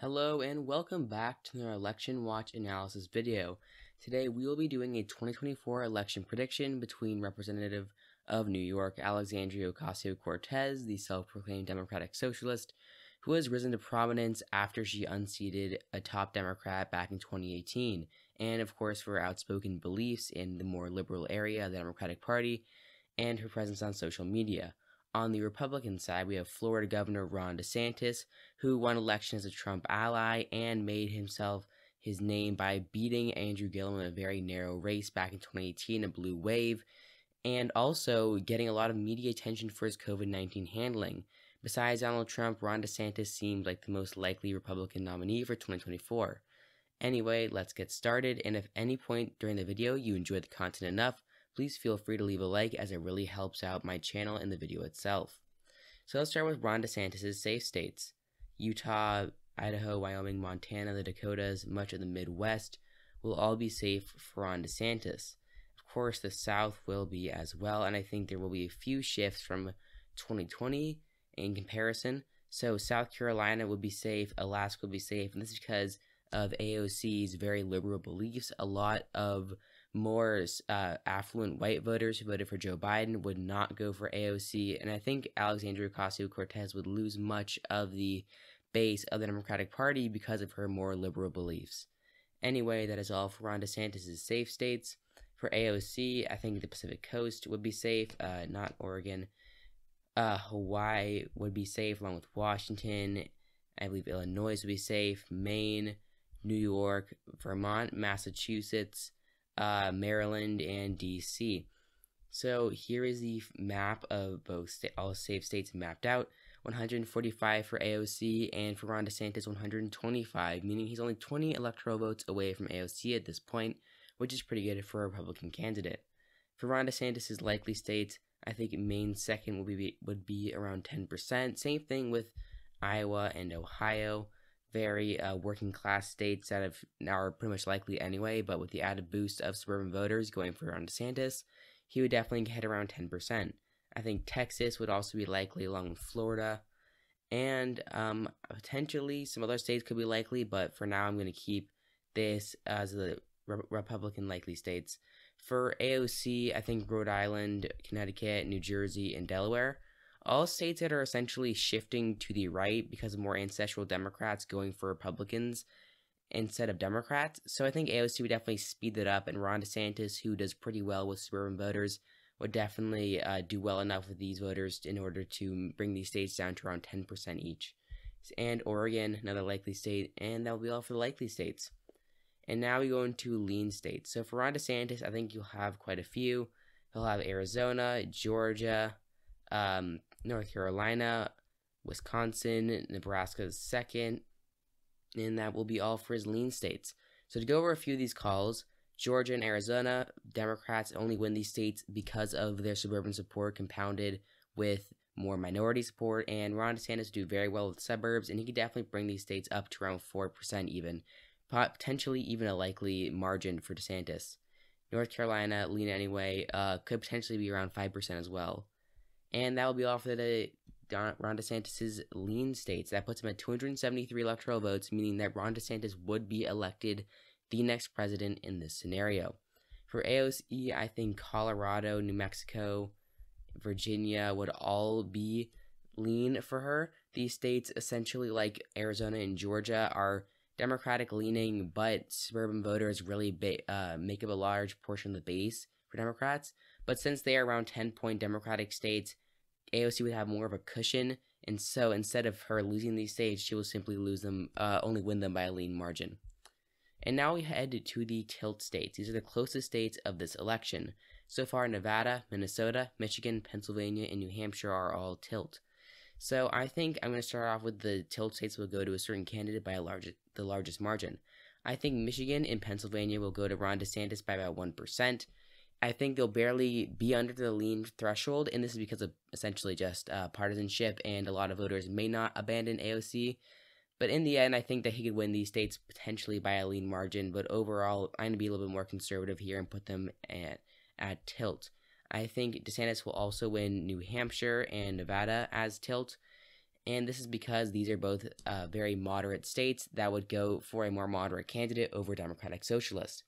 Hello and welcome back to our election watch analysis video. Today we will be doing a 2024 election prediction between Representative of New York Alexandria Ocasio-Cortez, the self-proclaimed Democratic Socialist, who has risen to prominence after she unseated a top Democrat back in 2018, and of course for her outspoken beliefs in the more liberal area of the Democratic Party and her presence on social media. On the Republican side, we have Florida Governor Ron DeSantis, who won election as a Trump ally and made his name by beating Andrew Gillum in a very narrow race back in 2018, a blue wave, and also getting a lot of media attention for his COVID-19 handling. Besides Donald Trump, Ron DeSantis seemed like the most likely Republican nominee for 2024. Anyway, let's get started, and if at any point during the video you enjoyed the content enough, please feel free to leave a like as it really helps out my channel and the video itself. So let's start with Ron DeSantis' safe states. Utah, Idaho, Wyoming, Montana, the Dakotas, much of the Midwest will all be safe for Ron DeSantis. Of course, the South will be as well, and I think there will be a few shifts from 2020 in comparison. So South Carolina will be safe, Alaska will be safe, and this is because of AOC's very liberal beliefs. A lot of more affluent white voters who voted for Joe Biden would not go for AOC, and I think Alexandria Ocasio-Cortez would lose much of the base of the Democratic Party because of her more liberal beliefs. Anyway, that is all for Ron DeSantis' safe states. For AOC, I think the Pacific Coast would be safe, not Oregon. Hawaii would be safe along with Washington. I believe Illinois would be safe, Maine, New York, Vermont, Massachusetts, Maryland, and DC. So here is the map of all safe states mapped out. 145 for AOC, and for Ron DeSantis 125, meaning he's only 20 electoral votes away from AOC at this point, which is pretty good for a Republican candidate. For Ron DeSantis' likely states, I think Maine's second would be around 10%. Same thing with Iowa and Ohio. Very working class states that are pretty much likely anyway, but with the added boost of suburban voters going for Ron DeSantis, he would definitely hit around 10%. I think Texas would also be likely along with Florida, and potentially some other states could be likely, but for now I'm going to keep this as the Republican likely states. For AOC, I think Rhode Island, Connecticut, New Jersey, and Delaware, all states that are essentially shifting to the right because of more ancestral Democrats going for Republicans instead of Democrats. So I think AOC would definitely speed that up, and Ron DeSantis, who does pretty well with suburban voters, would definitely do well enough with these voters in order to bring these states down to around 10% each. And Oregon, another likely state, and that will be all for the likely states. And now we go into lean states. So for Ron DeSantis, I think you'll have quite a few. He'll have Arizona, Georgia, North Carolina, Wisconsin, Nebraska's second, and that will be all for his lean states. So to go over a few of these calls, Georgia and Arizona, Democrats only win these states because of their suburban support compounded with more minority support, and Ron DeSantis do very well with suburbs, and he could definitely bring these states up to around 4% even, potentially even a likely margin for DeSantis. North Carolina, lean anyway, could potentially be around 5% as well. And that will be all for the Ron DeSantis' lean states. That puts him at 273 electoral votes, meaning that Ron DeSantis would be elected the next president in this scenario. For AOC, I think Colorado, New Mexico, Virginia would all be lean for her. These states, essentially like Arizona and Georgia, are Democratic leaning, but suburban voters really make up a large portion of the base for Democrats. But since they are around 10-point Democratic states, AOC would have more of a cushion, and so instead of her losing these states, she will simply only win them by a lean margin. And now we head to the tilt states. These are the closest states of this election. So far, Nevada, Minnesota, Michigan, Pennsylvania, and New Hampshire are all tilt. So I think I'm going to start off with the tilt states will go to a certain candidate by the largest margin. I think Michigan and Pennsylvania will go to Ron DeSantis by about 1%. I think they'll barely be under the lean threshold, and this is because of essentially just partisanship, and a lot of voters may not abandon AOC. But in the end, I think that he could win these states potentially by a lean margin, but overall, I'm going to be a little bit more conservative here and put them at tilt. I think DeSantis will also win New Hampshire and Nevada as tilt, And this is because these are both very moderate states that would go for a more moderate candidate over Democratic Socialist.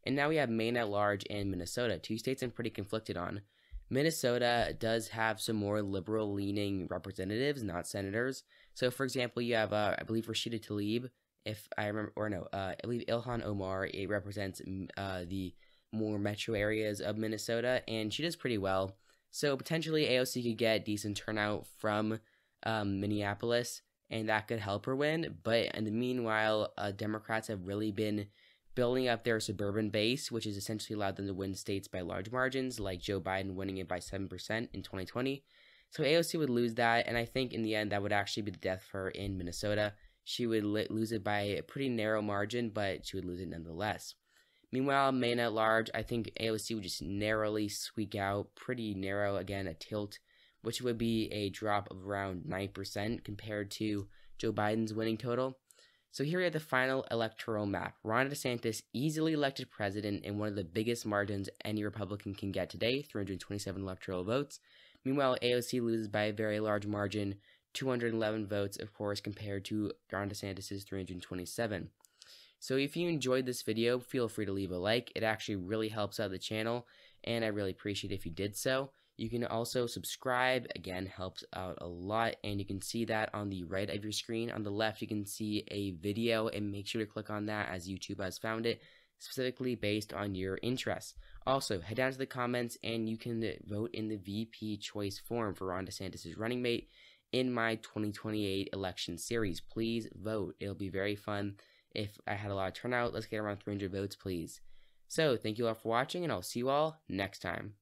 And now we have Maine at large and Minnesota, 2 states I'm pretty conflicted on. Minnesota does have some more liberal-leaning representatives, not senators. So, for example, you have, I believe, Rashida Tlaib, if I remember, or no, I believe Ilhan Omar. It represents the more metro areas of Minnesota, and she does pretty well. So, potentially, AOC could get decent turnout from Minneapolis, and that could help her win. But in the meanwhile, Democrats have really been building up their suburban base, which has essentially allowed them to win states by large margins, like Joe Biden winning it by 7% in 2020. So AOC would lose that, and I think in the end that would actually be the death for her in Minnesota. She would lose it by a pretty narrow margin, but she would lose it nonetheless. Meanwhile, Maine at large, I think AOC would just narrowly squeak out, pretty narrow, again, a tilt, which would be a drop of around 9% compared to Joe Biden's winning total. So here we have the final electoral map. Ron DeSantis easily elected president in one of the biggest margins any Republican can get today, 327 electoral votes. Meanwhile, AOC loses by a very large margin, 211 votes, of course, compared to Ron DeSantis' 327. So if you enjoyed this video, feel free to leave a like. It actually really helps out the channel, and I really appreciate it if you did so. You can also subscribe, again, helps out a lot, and you can see that on the right of your screen. On the left, you can see a video, and make sure to click on that as YouTube has found it, specifically based on your interests. Also, head down to the comments, and you can vote in the VP choice form for Ron DeSantis' running mate in my 2028 election series. Please vote. It'll be very fun. If I had a lot of turnout, let's get around 300 votes, please. So, thank you all for watching, and I'll see you all next time.